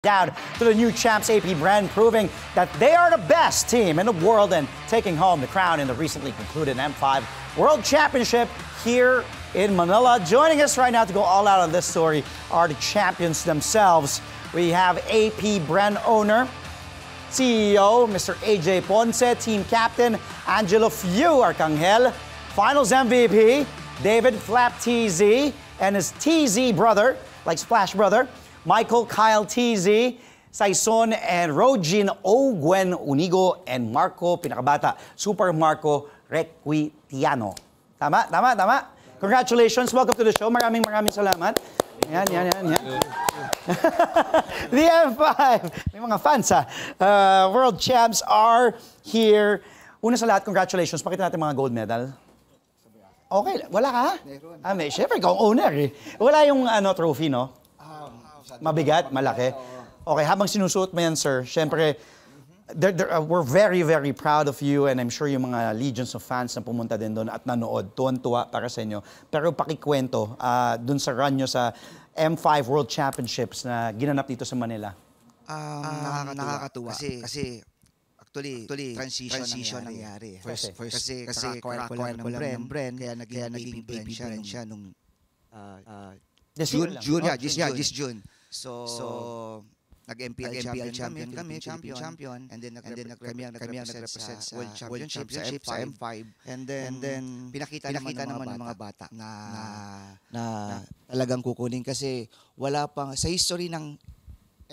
Down to the new champs AP Bren, proving that they are the best team in the world and taking home the crown in the recently concluded M5 World Championship here in Manila. Joining us right now to go all out on this story are the champions themselves. We have AP Bren owner, CEO, Mr. AJ Ponce, team captain, Angelo Few Arcangel, finals MVP, David Flap TZ, and his TZ brother, like Splash Brother, Michael Kyle TZ, Saison and Rogin Ogwen Unigo, and Marco Pinakabata, Super Marco Requitiano. Tama? Tama? Tama? Congratulations. Welcome to the show. Maraming salamat. Yan. The M5. May mga fans ha. World champs are here. Una sa lahat, congratulations. Pakita natin mga gold medal. Okay. Wala ka? May. Siyempre, ikaw ang owner eh. Wala yung trophy, no? Mabigat, malaki. Okay, habang sinusuot mo yan, sir, syempre, we're very, very proud of you and I'm sure yung mga legions of fans na pumunta din doon at nanood, tuwan-tuwa para sa inyo. Pero pakikwento, doon sa run nyo sa M5 World Championships na ginanap dito sa Manila. Nakakatuwa. Kasi actually transition nangyari. First kasi acquire ko lang ng brand, kaya naging baby brand siya nung June. So nag-MPL champion kami, champion, and then kami ang nag-represent sa World Championship sa M5. And then pinakita naman ng mga bata na talagang kukunin kasi wala pang sa history ng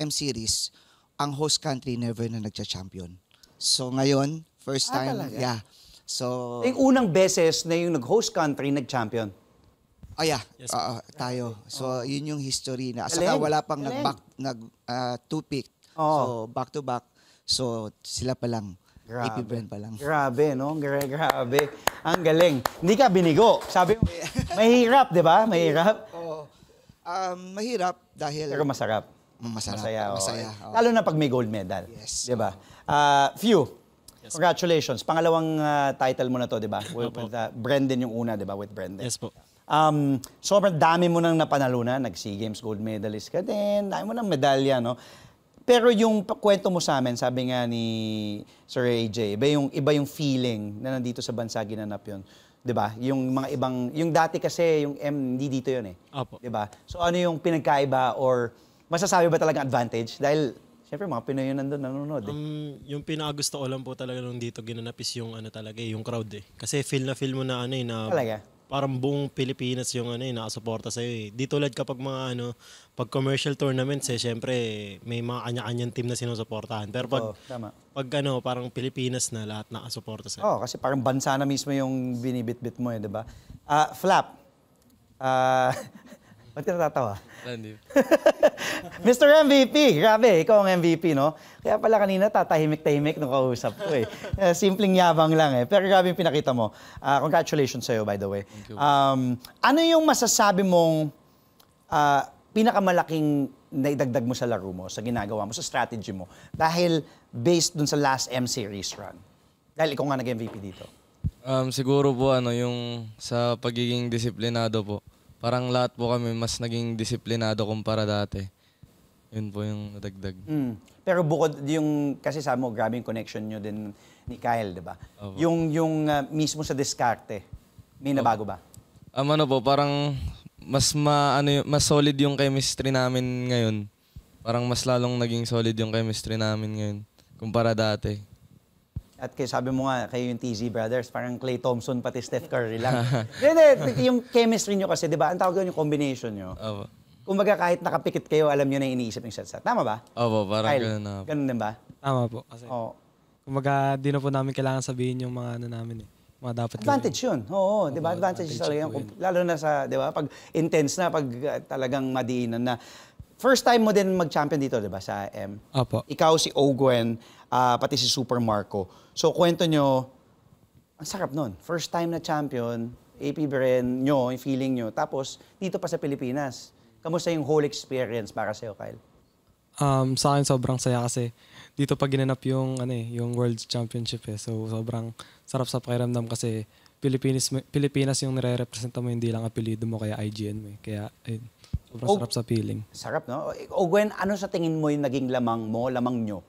M Series ang host country never na nagcha-champion. So ngayon, first time, yeah. So yung unang beses na yung nag-host country nag-champion. Yeah. Yes, tayo. So, yun yung history na. Saka wala pang two-pick. So, back-to-back. So, sila pa lang. AP Bren pa lang. Grabe, no? Grabe. Ang galing. Hindi ka binigo. Sabi mo, mahirap, di ba? Mahirap? Oo. Mahirap dahil... Pero masarap. Masaya. Lalo na pag may gold medal. Yes. Di ba? Few. Yes, congratulations. Pangalawang title mo na to, di ba? With Brendan yung una, di ba? With Brendan. Yes po. Sobrang dami mo nang napanalunan, nag-SEA Games gold medalist ka din, dami mo ng medalya, no? Pero yung kwento mo sa amin, sabi nga ni Sir AJ, iba yung feeling na nandito sa bansa ginanap yun. 'Di ba? Yung mga ibang, yung dati kasi, yung hindi dito yun eh. Opo. 'Di ba? So ano yung pinagkaiba or masasabi ba talaga advantage? Dahil, siyempre, mga Pinoy yun nandun nanonood eh. Yung pinakagusto ko lang po talaga nung dito ginanap is yung talaga yung crowd eh. Kasi feel mo na na talaga? Parang buong Pilipinas yung nakasuporta sa'yo eh. Di tulad kapag mga pag commercial tournaments eh, syempre may mga kanya-kanyang team na sinusuportahan. Pero pag parang Pilipinas na lahat nakasuporta sa'yo. Oo, kasi parang bansa na mismo yung binibit-bit mo eh, di ba? Flap, ba't ka natatawa? Mr. MVP, grabe, ikaw ang MVP, no? Kaya pala kanina tatahimik-tahimik nung kausap ko eh. Simpleng yabang lang eh. Pero grabe yung pinakita mo. Congratulations sa'yo, by the way. Thank you. Ano yung masasabi mong pinakamalaking naidagdag mo sa laro mo, sa ginagawa mo, sa strategy mo? Dahil based dun sa last M Series run. Dahil ikaw nga nag-MVP dito. Siguro po yung sa pagiging disiplinado po. Parang lahat po kami mas naging disiplinado kumpara dati. Yun po yung nadagdag. Pero bukod yung, kasi sabi mo, grabe yung connection nyo din ni Kyle, di ba? Yung mismo sa diskarte, may nabago ba? Parang mas solid yung chemistry namin ngayon. Parang mas lalong naging solid yung chemistry namin ngayon kumpara dati. At sabi mo nga, kayo yung TZ Brothers, parang Klay Thompson pati Steph Curry lang. Hindi, yung chemistry nyo kasi, di ba? Ang tawag doon yung combination nyo. Opo. Kumbaga kahit nakapikit kayo, alam nyo na iniisip yung set-set. Tama ba? Opo, parang Kyle, gano'n na. ganun din ba? Tama po. Kasi, kumbaga, di na po namin kailangan sabihin yung mga namin eh. Mga dapat advantage yun. Oo, di ba? Advantage talaga yun. Lalo na sa, di ba? Pag intense na, pag talagang madiinan na. First time mo din mag-champion dito, di ba? Sa M. Opo. Ikaw, si Ogwen, pati si Super Marco. So, kwento nyo, ang sarap nun. First time na champion, AP Bren nyo, yung feeling nyo. Tapos, dito pa sa Pilipinas. Kamusta yung whole experience para sa'yo, Kyle? Sa akin sobrang saya kasi dito pa ginanap yung yung World Championship eh. So sobrang sarap sa pakiramdam kasi Pilipinas yung nire-representa mo, hindi lang apelyido mo kaya IGN mo eh. Kaya ayun. Sobrang sarap sa feeling. Sarap, no? O Gwen, ano sa tingin mo yung naging lamang nyo,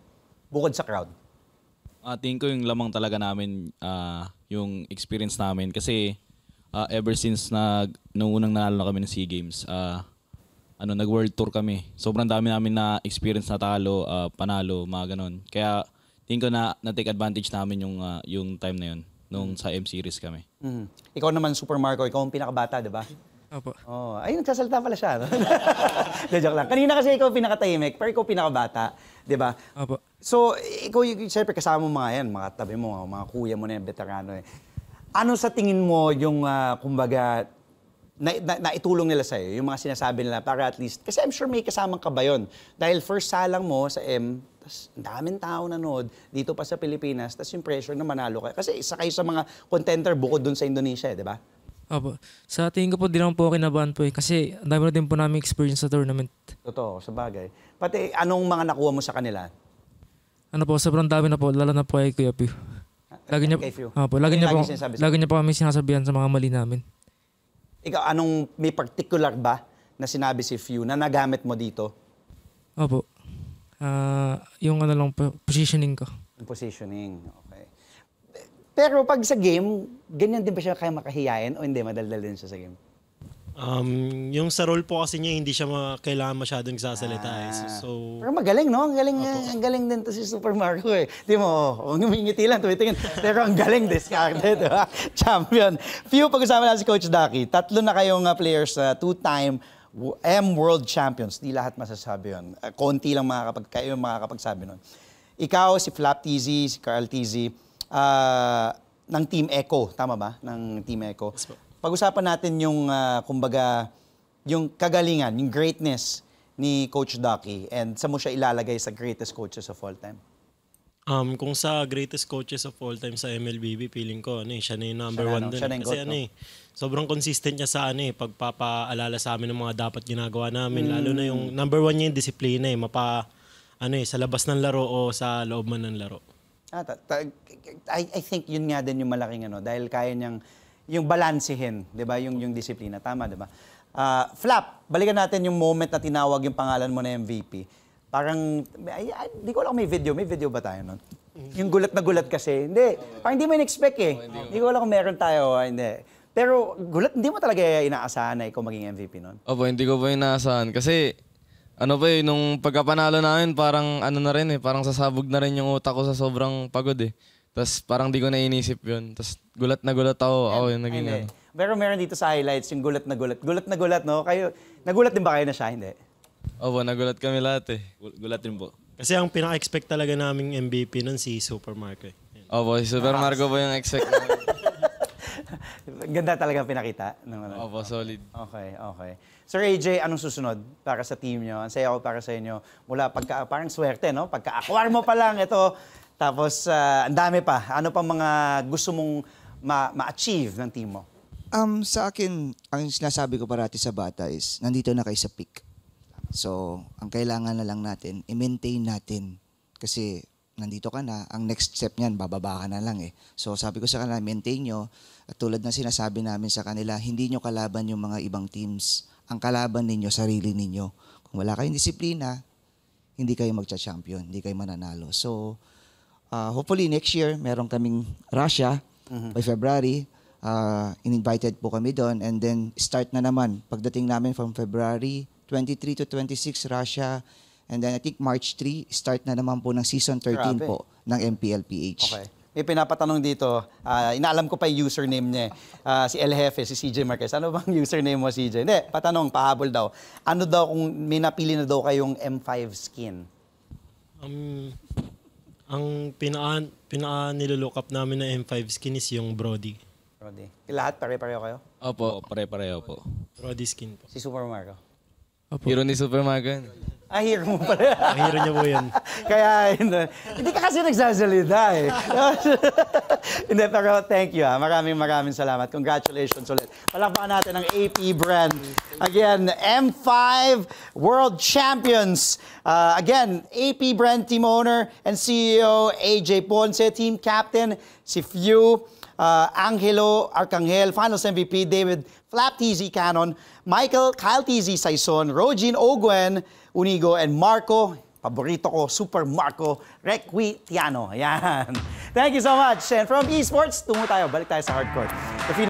bukod sa crowd? Tingin ko yung lamang talaga namin, yung experience namin. Kasi ever since nung unang nanalo na kami ng SEA Games, nag-world tour kami. Sobrang dami namin na experience na talo, panalo, mga ganon. Kaya tingin ko na-take advantage namin yung time na yun, nung sa M-Series kami. Ikaw naman, Super Marco, ikaw ang pinakabata, di ba? Opo. Oh, ay, nagsasalita pala siya. No? De, joke lang. Kanina kasi ikaw pinakatahimik, pero ikaw pinakabata, di ba? Opo. So, ikaw, siyempre kasama mo mga yan, mga tabi mo, mga kuya mo na yan, veterano eh. Ano sa tingin mo yung, kumbaga, naitulong nila sa'yo, yung mga sinasabi nila para at least, kasi I'm sure may kasamang ka ba yun? Dahil first salang mo sa M, tas daming tao nanood dito pa sa Pilipinas, tas yung pressure na manalo ka. Kasi isa kayo sa mga contender bukod dun sa Indonesia, di ba? Opo. Sa tingin ko po, di naman po kinabahan po eh. Kasi ang dami na din po namin experience sa tournament. Totoo, sa bagay. Pati anong mga nakuha mo sa kanila? Ano po, sobrang dami na po, lalo na po kay Kuya Pew. Lagi niya, Kay Pew. opo, lagi niya po, sinasabi sa'yo? lagi niya po kami sinasabihan sa mga mali namin. Ikaw, anong may particular ba na sinabi si Few na nagamit mo dito? Opo. Yung ano lang po, positioning ko. Yung positioning, okay. Pero pag sa game, ganyan din ba siya kaya makahiyain o hindi, madaldal din siya sa game? Yung sa role po kasi niya, hindi siya kailangan masyadong sasalita. So, Pero magaling, no? Ang galing din to si Super Marco eh. Di mo, ngumingiti lang, tumitingin. Pero ang galing, discarded, di ba? Champion. Few, pag-usapan natin si Coach Ducky. 3 na kayong players, 2-time M World Champions. Di lahat masasabi yun. Konti lang kayo makakapagsabi nun. Ikaw, si Flap TZ, si Carl TZ, ng Team Echo. Tama ba? Ng Team Echo. Pag-usapan natin yung, kumbaga, yung kagalingan, yung greatness ni Coach Ducky and saan mo siya ilalagay sa greatest coaches of all time? kung sa greatest coaches of all time sa MLBB, feeling ko, siya na yung number 1 dun. Kasi sobrang consistent niya sa pagpapaalala sa amin ng mga dapat ginagawa namin. Lalo na yung number 1 niya yung disiplina sa labas ng laro o sa loob man ng laro. I think yun nga din yung malaking dahil kaya niyang yung balansehin, 'di ba? Yung disiplina, tama 'di ba? Flap, balikan natin yung moment na tinawag yung pangalan mo na MVP. Parang di ko alam kung may video ba tayo nun? Yung gulat na gulat kasi. Hindi, parang hindi mo in-expect eh. Hindi ko alam kung meron tayo o hindi. Pero gulat, hindi mo talaga inaasahan na ikaw maging MVP nun? Opo, hindi ko pa inaasahan kasi nung pagkapanalo namin parang na rin parang sasabog na rin yung utak ko sa sobrang pagod eh. Tapos parang di ko na inisip yun. Tapos gulat na gulat ako yung naging Pero meron dito sa highlights yung gulat na gulat. Gulat na gulat, no? Kayo, nagulat din ba kayo na siya? Hindi. Opo, nagulat kami lahat eh. Gulat din po. Kasi ang pinaka-expect talaga naming MVP nun si Super Marco. Opo, si Super Marco po yung expect namin. Ganda talaga pinakita. Opo, solid. Okay. Sir AJ, anong susunod para sa team nyo? Ang saya ko para sa inyo. Mula parang swerte, no? Pagka-acquire mo pa lang ito, tapos ang dami pa. Ano pa mga gusto mong ma-achieve ng team mo? Sa akin, ang sinasabi ko parati sa bata is, nandito na kayo sa peak. So, ang kailangan na lang natin, i-maintain natin. Kasi, nandito ka na, ang next step niyan, bababa ka na lang eh. So, sabi ko sa kanila, maintain nyo. At tulad ng sinasabi namin sa kanila, hindi nyo kalaban yung mga ibang teams. Ang kalaban ninyo, sarili ninyo. Kung wala kayong disiplina, hindi kayo magcha-champion, hindi kayo mananalo. So, hopefully next year, meron kaming Russia by February. In-invited po kami doon and then start na naman. Pagdating namin from February 23 to 26, Russia. And then I think March 3, start na naman po ng season 13 po ng MPLPH. Okay. May pinapatanong dito, inaalam ko pa yung username niya. Si El Jefe, si CJ Marquez. Ano bang username mo, CJ? Hindi, patanong, pahabol daw. Ano daw kung may napili na daw kayong M5 skin? Ang pinaka-nilook up namin na M5 skin is yung Brody. Lahat, pare-pareho kayo? Opo. Pare-pareho po. Brody skin po. Si Super Marco? Hero ni Super Marco. Hero mo pala. Hero niya po yan. Kaya, hindi ka kasi nagsasalita eh. Hindi, pero thank you ha. Maraming salamat. Congratulations ulit. Palakpakan natin ang AP brand. Again, M5 World Champions. Again, AP brand team owner and CEO AJ Ponce, team captain si Few. Angelo Arcangel, Finals MVP, David Flap TZ Cannon, Kyle TZ Saison, Rogin Ogwen Unigo, and Marco, paborito ko, Super Marco Requitiano. Ayan. Thank you so much. And from esports, tungo tayo. Balik tayo sa hardcore. If you